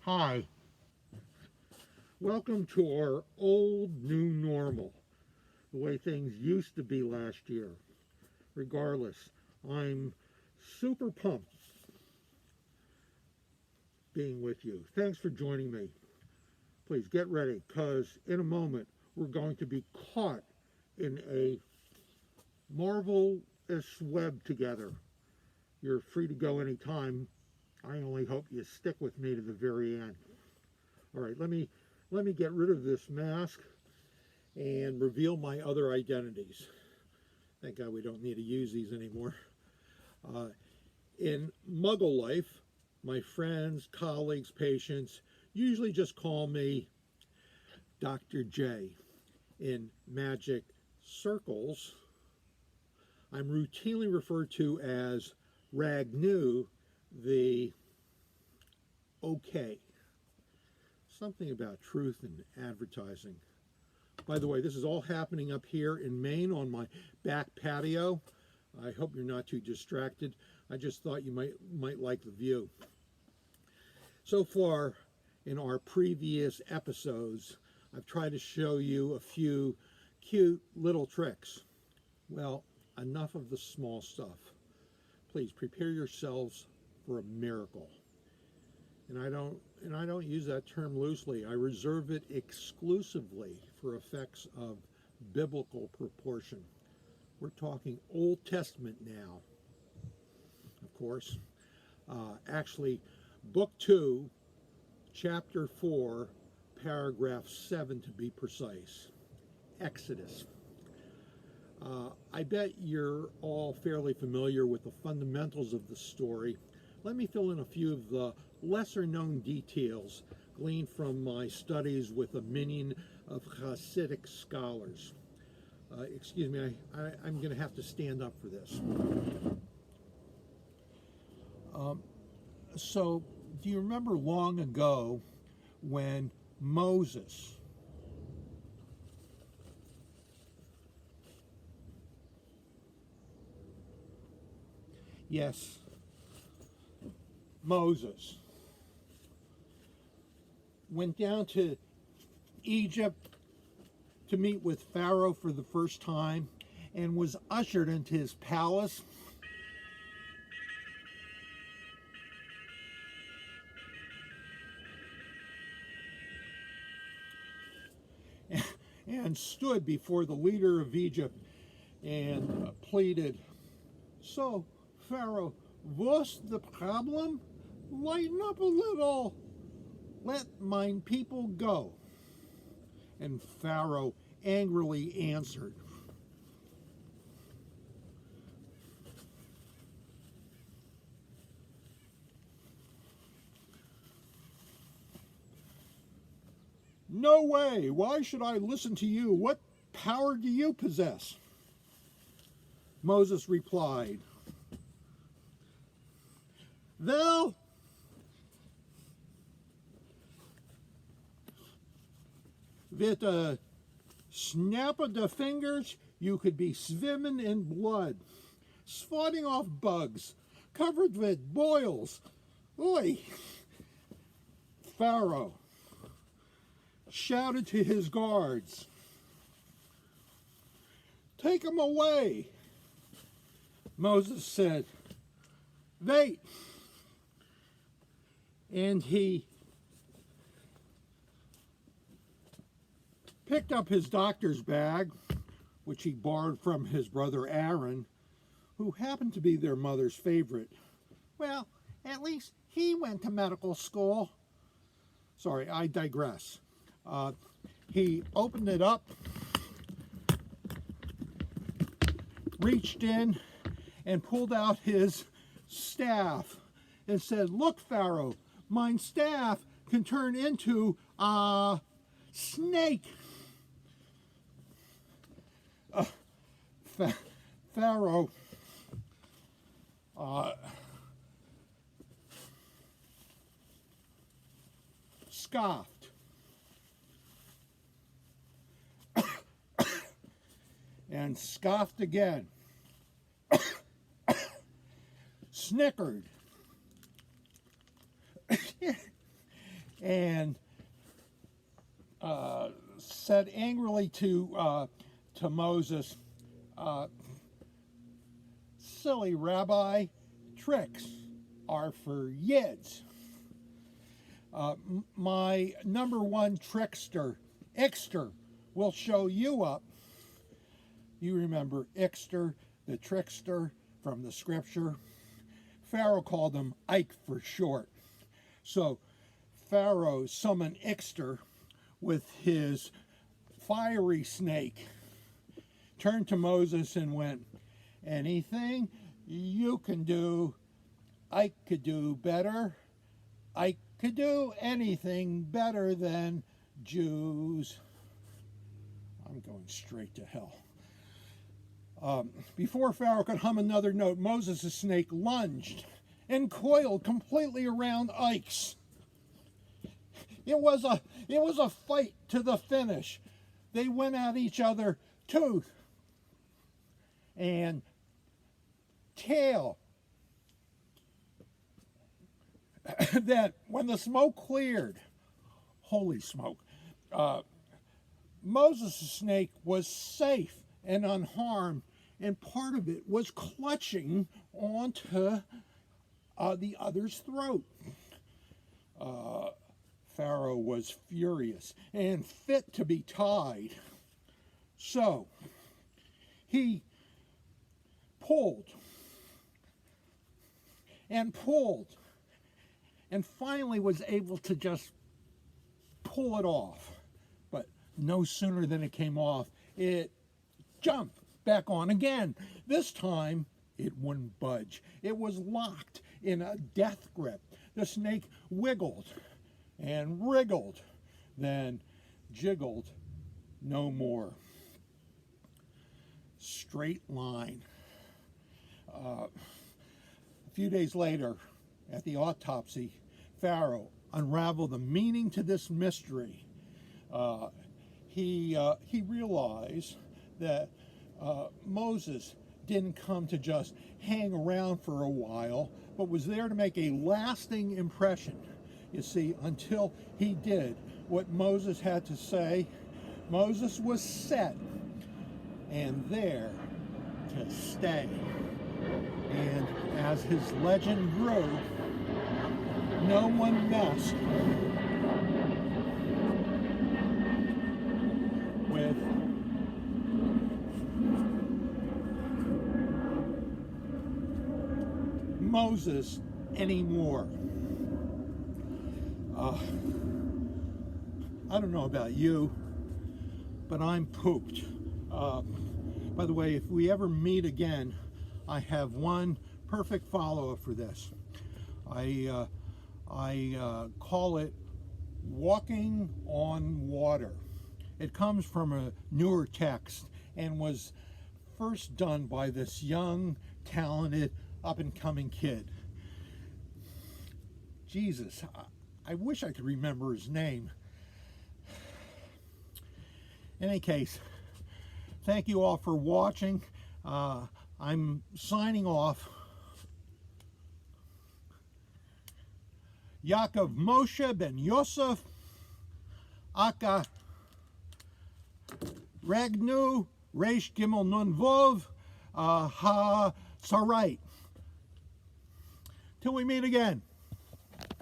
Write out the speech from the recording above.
Hi, welcome to our old new normal, the way things used to be last year. Regardless, I'm super pumped being with you. Thanks for joining me. Please get ready, because in a moment we're going to be caught in a marvelous web together. You're free to go anytime. I only hope you stick with me to the very end. All right, let me get rid of this mask and reveal my other identities. Thank God we don't need to use these anymore. In Muggle life, my friends, colleagues, patients usually just call me Dr. J. In magic circles, I'm routinely referred to as Ragnu, the okay. Something about truth and advertising. By the way, this is all happening up here in Maine on my back patio. I hope you're not too distracted. I just thought you might like the view. So far in our previous episodes, I've tried to show you a few cute little tricks. Well, enough of the small stuff. Please prepare yourselves for a miracle. And I don't use that term loosely. I reserve it exclusively for effects of biblical proportion. We're talking Old Testament now, of course. Actually, Book 2, Chapter 4, Paragraph 7 to be precise. Exodus. I bet you're all fairly familiar with the fundamentals of the story. Let me fill in a few of the lesser known details gleaned from my studies with a minion of Hasidic scholars. Excuse me, I'm going to have to stand up for this. So, do you remember long ago when Moses went down to Egypt to meet with Pharaoh for the first time and was ushered into his palace? And stood before the leader of Egypt and pleaded, "So, Pharaoh, what's the problem? Lighten up a little. Let mine people go." And Pharaoh angrily answered, "No way! Why should I listen to you? What power do you possess?" Moses replied, "Well, with a snap of the fingers, you could be swimming in blood, swatting off bugs, covered with boils. Oi!" Pharaoh shouted to his guards, "Take him away." Moses said, "Wait." And he picked up his doctor's bag, which he borrowed from his brother Aaron, who happened to be their mother's favorite. Well, at least he went to medical school. Sorry, I digress. He opened it up, reached in, and pulled out his staff and said, "Look, Pharaoh, my staff can turn into a snake." Pharaoh scoffed. And scoffed again. Snickered. and said angrily to Moses, "Silly rabbi, tricks are for yids. My number one trickster, Ixter, will show you up." You remember Ixter, the trickster from the scripture. Pharaoh called him Ike for short. So Pharaoh summoned Ixter with his fiery snake, turned to Moses and went, "Anything you can do, Ike could do better. Ike could do anything better than Jews." I'm going straight to hell. Before Pharaoh could hum another note, Moses' snake lunged and coiled completely around Ike's. It was a fight to the finish. They went at each other tooth and tail. Then, when the smoke cleared, holy smoke, Moses' snake was safe and unharmed, and part of it was clutching onto the other's throat. Pharaoh was furious and fit to be tied. So he pulled and pulled, and finally was able to just pull it off. But no sooner than it came off, it jumped back on again. This time, it wouldn't budge. It was locked in a death grip. The snake wiggled and wriggled, then jiggled no more. Straight line. A few days later, at the autopsy, Pharaoh unraveled the meaning to this mystery. He realized that Moses didn't come to just hang around for a while, but was there to make a lasting impression. You see, until he did what Moses had to say, Moses was set and there to stay. And as his legend grew, no one messed with Moses anymore. I don't know about you, but I'm pooped. By the way, if we ever meet again, I have one perfect follow-up for this. I call it walking on water. It comes from a newer text and was first done by this young, talented, up-and-coming kid. Jesus, I wish I could remember his name. In any case, thank you all for watching. I'm signing off. Yaakov Moshe ben Yosef, Aka Ragnu, Reish Gimel Nun Vov, Ha Sarait. Till we meet again.